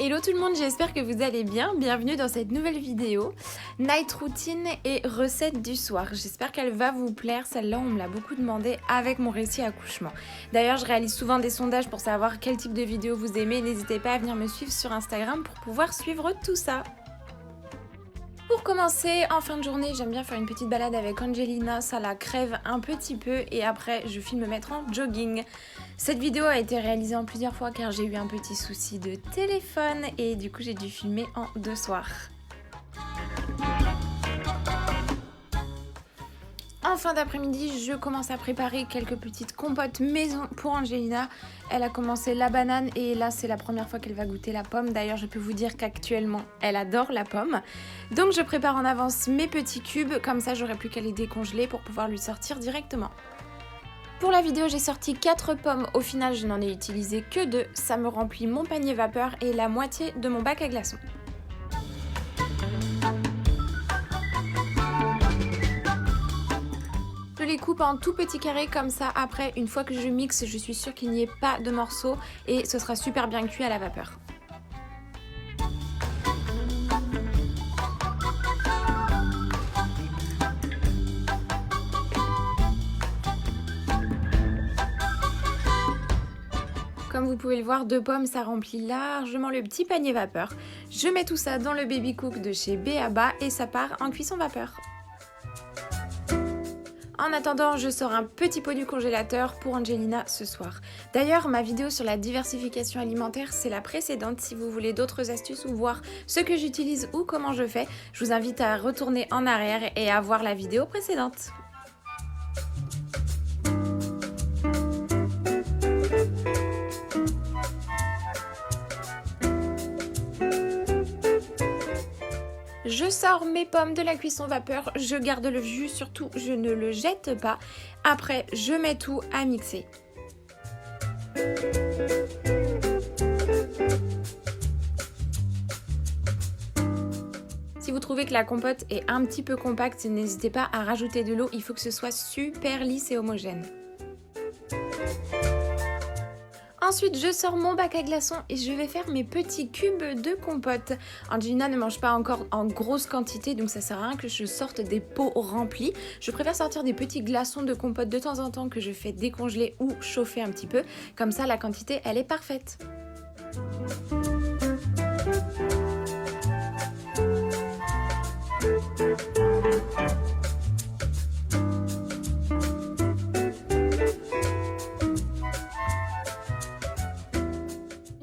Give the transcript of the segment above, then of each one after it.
Hello tout le monde, j'espère que vous allez bien. Bienvenue dans cette nouvelle vidéo. Night routine et recette du soir. J'espère qu'elle va vous plaire. Celle-là, on me l'a beaucoup demandé avec mon récit accouchement. D'ailleurs, je réalise souvent des sondages pour savoir quel type de vidéo vous aimez. N'hésitez pas à venir me suivre sur Instagram pour pouvoir suivre tout ça. Pour commencer, en fin de journée, j'aime bien faire une petite balade avec Angelina, ça la crève un petit peu et après je file me mettre en jogging. Cette vidéo a été réalisée en plusieurs fois car j'ai eu un petit souci de téléphone et du coup j'ai dû filmer en 2 soirs. En fin d'après-midi, je commence à préparer quelques petites compotes maison pour Angelina. Elle a commencé la banane et là, c'est la première fois qu'elle va goûter la pomme. D'ailleurs, je peux vous dire qu'actuellement, elle adore la pomme. Donc, je prépare en avance mes petits cubes. Comme ça, j'aurai plus qu'à les décongeler pour pouvoir lui sortir directement. Pour la vidéo, j'ai sorti 4 pommes. Au final, je n'en ai utilisé que 2. Ça me remplit mon panier vapeur et la moitié de mon bac à glaçons. Je les coupe en tout petits carrés comme ça, après une fois que je mixe, je suis sûre qu'il n'y ait pas de morceaux et ce sera super bien cuit à la vapeur. Comme vous pouvez le voir, 2 pommes, ça remplit largement le petit panier vapeur. Je mets tout ça dans le baby cook de chez B.A.B.A. et ça part en cuisson vapeur. En attendant, je sors un petit pot du congélateur pour Angelina ce soir. D'ailleurs, ma vidéo sur la diversification alimentaire, c'est la précédente. Si vous voulez d'autres astuces ou voir ce que j'utilise ou comment je fais, je vous invite à retourner en arrière et à voir la vidéo précédente. Je sors mes pommes de la cuisson vapeur, je garde le jus, surtout je ne le jette pas. Après, je mets tout à mixer. Si vous trouvez que la compote est un petit peu compacte, n'hésitez pas à rajouter de l'eau, il faut que ce soit super lisse et homogène. Ensuite, je sors mon bac à glaçons et je vais faire mes petits cubes de compote. Angelina ne mange pas encore en grosse quantité, donc ça sert à rien que je sorte des pots remplis. Je préfère sortir des petits glaçons de compote de temps en temps que je fais décongeler ou chauffer un petit peu. Comme ça, la quantité, elle est parfaite.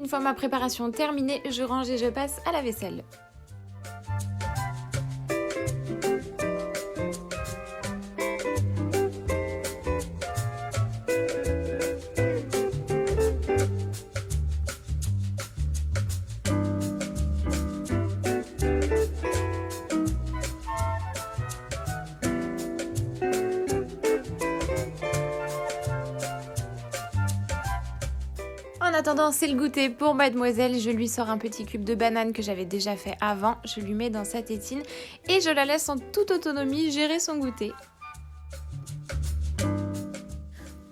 Une fois ma préparation terminée, je range et je passe à la vaisselle. En attendant, c'est le goûter pour mademoiselle. Je lui sors un petit cube de banane que j'avais déjà fait avant. Je lui mets dans sa tétine et je la laisse en toute autonomie gérer son goûter.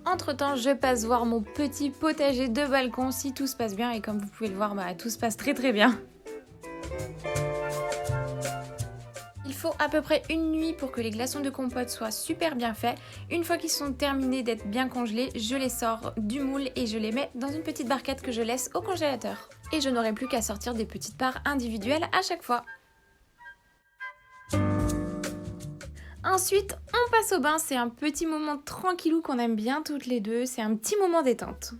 Entre temps, je passe voir mon petit potager de balcon si tout se passe bien. Et comme vous pouvez le voir, tout se passe très bien. Il faut à peu près une nuit pour que les glaçons de compote soient super bien faits. Une fois qu'ils sont terminés d'être bien congelés, je les sors du moule et je les mets dans une petite barquette que je laisse au congélateur. Et je n'aurai plus qu'à sortir des petites parts individuelles à chaque fois. Ensuite, on passe au bain. C'est un petit moment tranquillou qu'on aime bien toutes les deux. C'est un petit moment détente.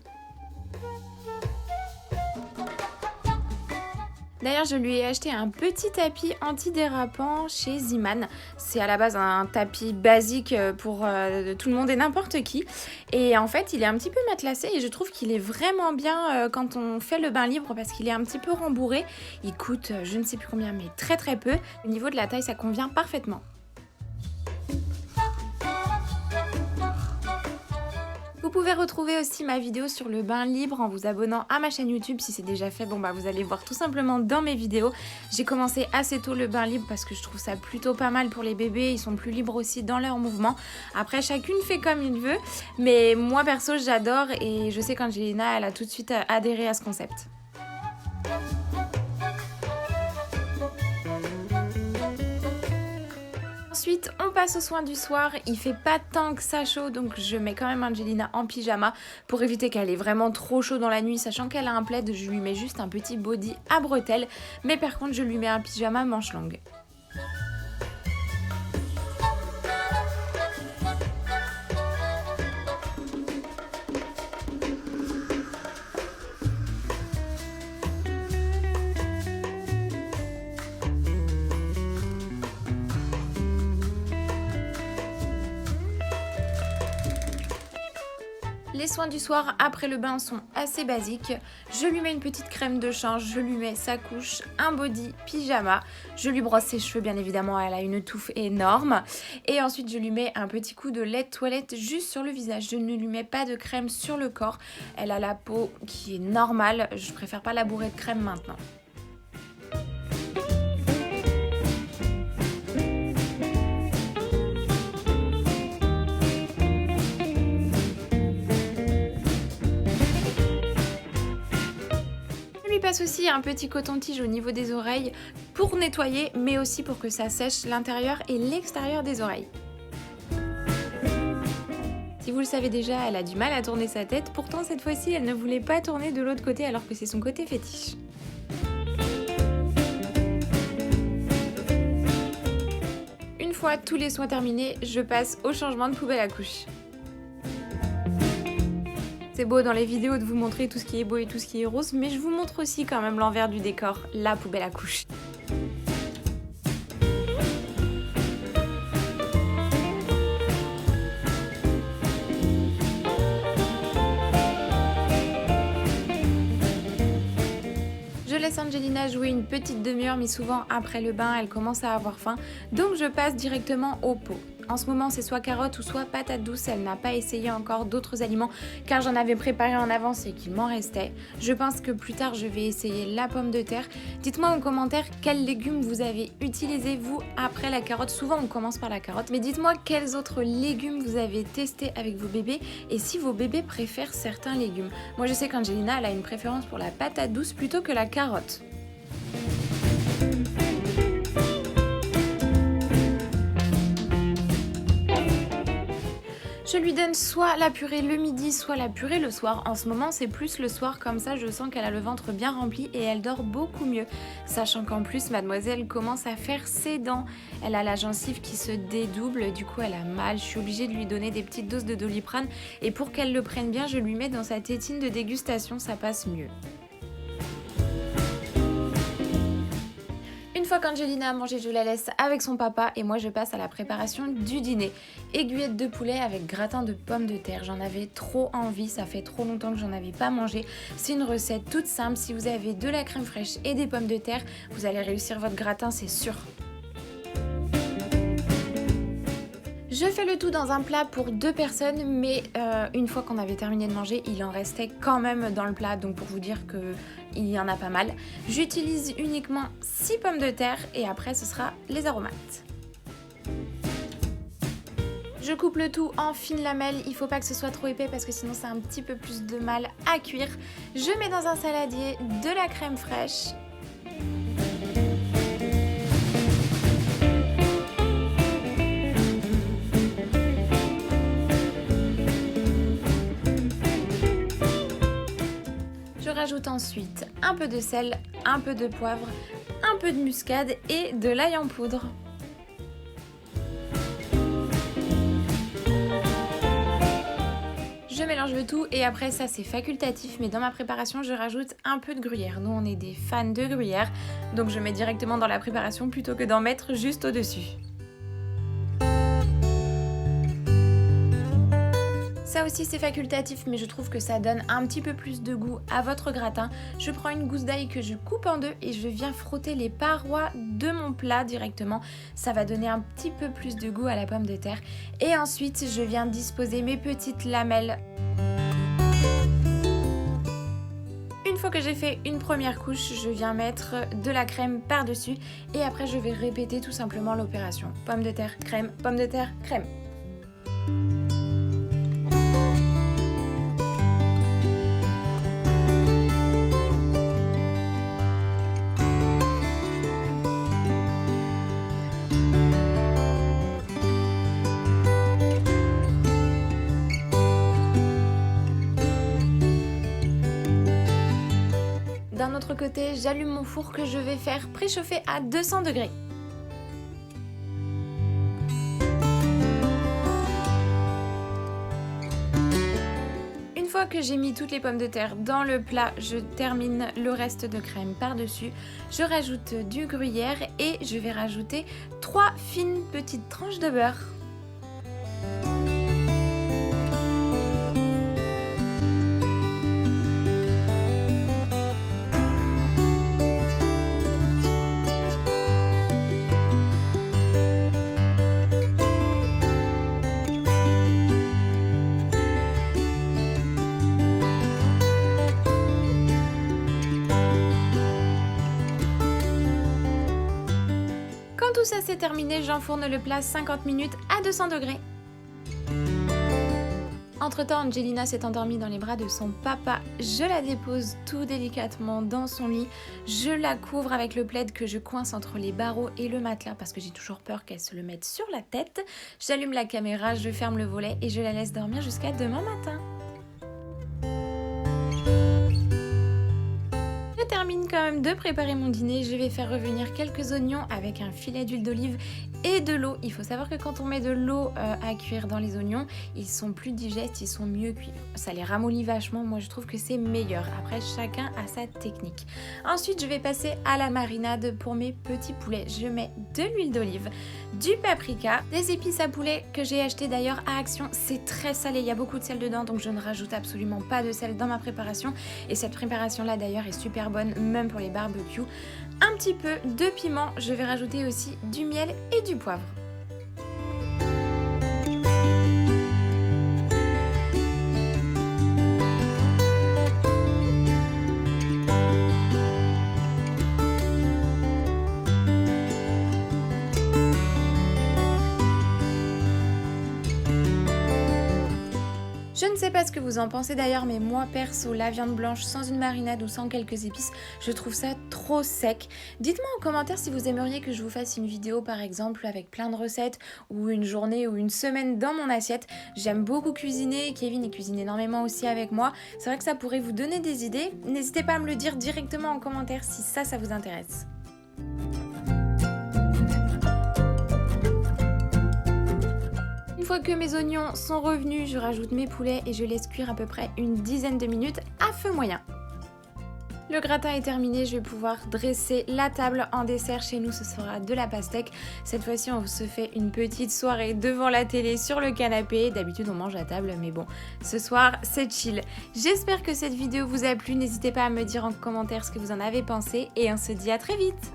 D'ailleurs, je lui ai acheté un petit tapis antidérapant chez Ziman. C'est à la base un tapis basique pour tout le monde et n'importe qui. Et en fait, il est un petit peu matelassé et je trouve qu'il est vraiment bien quand on fait le bain libre parce qu'il est un petit peu rembourré. Il coûte je ne sais plus combien, mais très peu. Au niveau de la taille, ça convient parfaitement. Vous pouvez retrouver aussi ma vidéo sur le bain libre en vous abonnant à ma chaîne YouTube. Si c'est déjà fait, vous allez voir tout simplement dans mes vidéos. J'ai commencé assez tôt le bain libre parce que je trouve ça plutôt pas mal pour les bébés. Ils sont plus libres aussi dans leurs mouvements. Après, chacune fait comme il veut. Mais moi, perso, j'adore et je sais qu'Angelina, elle a tout de suite adhéré à ce concept. Ensuite, on passe aux soins du soir. Il fait pas tant que ça chaud, donc je mets quand même Angelina en pyjama pour éviter qu'elle ait vraiment trop chaud dans la nuit. Sachant qu'elle a un plaid, je lui mets juste un petit body à bretelles. Mais par contre, je lui mets un pyjama manche longue. Les soins du soir après le bain sont assez basiques. Je lui mets une petite crème de change, je lui mets sa couche, un body, pyjama. Je lui brosse ses cheveux bien évidemment, elle a une touffe énorme. Et ensuite je lui mets un petit coup de lait de toilette juste sur le visage. Je ne lui mets pas de crème sur le corps. Elle a la peau qui est normale, je préfère pas la bourrer de crème maintenant. Passe aussi un petit coton-tige au niveau des oreilles pour nettoyer mais aussi pour que ça sèche l'intérieur et l'extérieur des oreilles. Si vous le savez déjà, elle a du mal à tourner sa tête, pourtant cette fois-ci elle ne voulait pas tourner de l'autre côté alors que c'est son côté fétiche. Une fois tous les soins terminés, je passe au changement de poubelle à couche. C'est beau dans les vidéos de vous montrer tout ce qui est beau et tout ce qui est rose, mais je vous montre aussi quand même l'envers du décor, la poubelle à couche. Je laisse Angelina jouer une petite demi-heure, mais souvent après le bain, elle commence à avoir faim, donc je passe directement au pot. En ce moment, c'est soit carotte ou soit patate douce. Elle n'a pas essayé encore d'autres aliments car j'en avais préparé en avance et qu'il m'en restait. Je pense que plus tard, je vais essayer la pomme de terre. Dites-moi en commentaire quels légumes vous avez utilisé vous après la carotte. Souvent, on commence par la carotte, mais dites-moi quels autres légumes vous avez testé avec vos bébés et si vos bébés préfèrent certains légumes. Moi, je sais qu'Angelina, elle a une préférence pour la patate douce plutôt que la carotte. Je lui donne soit la purée le midi, soit la purée le soir. En ce moment, c'est plus le soir, comme ça je sens qu'elle a le ventre bien rempli et elle dort beaucoup mieux. Sachant qu'en plus, mademoiselle commence à faire ses dents. Elle a la gencive qui se dédouble, du coup elle a mal. Je suis obligée de lui donner des petites doses de Doliprane et pour qu'elle le prenne bien, je lui mets dans sa tétine de dégustation, ça passe mieux. Une fois qu'Angelina a mangé, je la laisse avec son papa et moi je passe à la préparation du dîner. Aiguillette de poulet avec gratin de pommes de terre. J'en avais trop envie, ça fait trop longtemps que j'en avais pas mangé. C'est une recette toute simple. Si vous avez de la crème fraîche et des pommes de terre, vous allez réussir votre gratin, c'est sûr. Je fais le tout dans un plat pour 2 personnes, mais une fois qu'on avait terminé de manger, il en restait quand même dans le plat, donc pour vous dire qu'il y en a pas mal. J'utilise uniquement 6 pommes de terre et après ce sera les aromates. Je coupe le tout en fines lamelles, il faut pas que ce soit trop épais parce que sinon ça a un petit peu plus de mal à cuire. Je mets dans un saladier de la crème fraîche. Je rajoute ensuite un peu de sel, un peu de poivre, un peu de muscade et de l'ail en poudre. Je mélange le tout et après ça c'est facultatif, mais dans ma préparation je rajoute un peu de gruyère. Nous on est des fans de gruyère, donc je mets directement dans la préparation plutôt que d'en mettre juste au-dessus. Ça aussi c'est facultatif, mais je trouve que ça donne un petit peu plus de goût à votre gratin. Je prends une gousse d'ail que je coupe en deux et je viens frotter les parois de mon plat directement. Ça va donner un petit peu plus de goût à la pomme de terre. Et ensuite je viens disposer mes petites lamelles. Une fois que j'ai fait une première couche, je viens mettre de la crème par-dessus et après je vais répéter tout simplement l'opération. Pomme de terre, crème, pomme de terre, crème. autre côté, j'allume mon four que je vais faire préchauffer à 200 degrés. Une fois que j'ai mis toutes les pommes de terre dans le plat, je termine le reste de crème par-dessus. Je rajoute du gruyère et je vais rajouter 3 fines petites tranches de beurre. Quand tout ça c'est terminé, j'enfourne le plat 50 minutes à 200 degrés. Entre-temps, Angelina s'est endormie dans les bras de son papa. Je la dépose tout délicatement dans son lit. Je la couvre avec le plaid que je coince entre les barreaux et le matelas parce que j'ai toujours peur qu'elle se le mette sur la tête. J'allume la caméra, je ferme le volet et je la laisse dormir jusqu'à demain matin. Je termine quand même de préparer mon dîner. Je vais faire revenir quelques oignons avec un filet d'huile d'olive et de l'eau. Il faut savoir que quand on met de l'eau à cuire dans les oignons, ils sont plus digestes, ils sont mieux cuits. Ça les ramollit vachement, moi je trouve que c'est meilleur. Après, chacun a sa technique. Ensuite, je vais passer à la marinade pour mes petits poulets. Je mets de l'huile d'olive, du paprika, des épices à poulet que j'ai acheté d'ailleurs à Action. C'est très salé, il y a beaucoup de sel dedans, donc je ne rajoute absolument pas de sel dans ma préparation. Et cette préparation-là d'ailleurs est super bonne, même pour les barbecues. Un petit peu de piment, je vais rajouter aussi du miel et du poivre. Je ne sais pas ce que vous en pensez d'ailleurs, mais moi perso, la viande blanche sans une marinade ou sans quelques épices, je trouve ça trop sec. Dites-moi en commentaire si vous aimeriez que je vous fasse une vidéo par exemple avec plein de recettes ou une journée ou une semaine dans mon assiette. J'aime beaucoup cuisiner, Kevin il cuisine énormément aussi avec moi. C'est vrai que ça pourrait vous donner des idées. N'hésitez pas à me le dire directement en commentaire si ça vous intéresse. Une fois que mes oignons sont revenus, je rajoute mes poulets et je laisse cuire à peu près une dizaine de minutes à feu moyen. Le gratin est terminé, je vais pouvoir dresser la table. En dessert, chez nous, ce sera de la pastèque. Cette fois-ci, on se fait une petite soirée devant la télé sur le canapé. D'habitude, on mange à table, mais bon, ce soir, c'est chill. J'espère que cette vidéo vous a plu. N'hésitez pas à me dire en commentaire ce que vous en avez pensé et on se dit à très vite.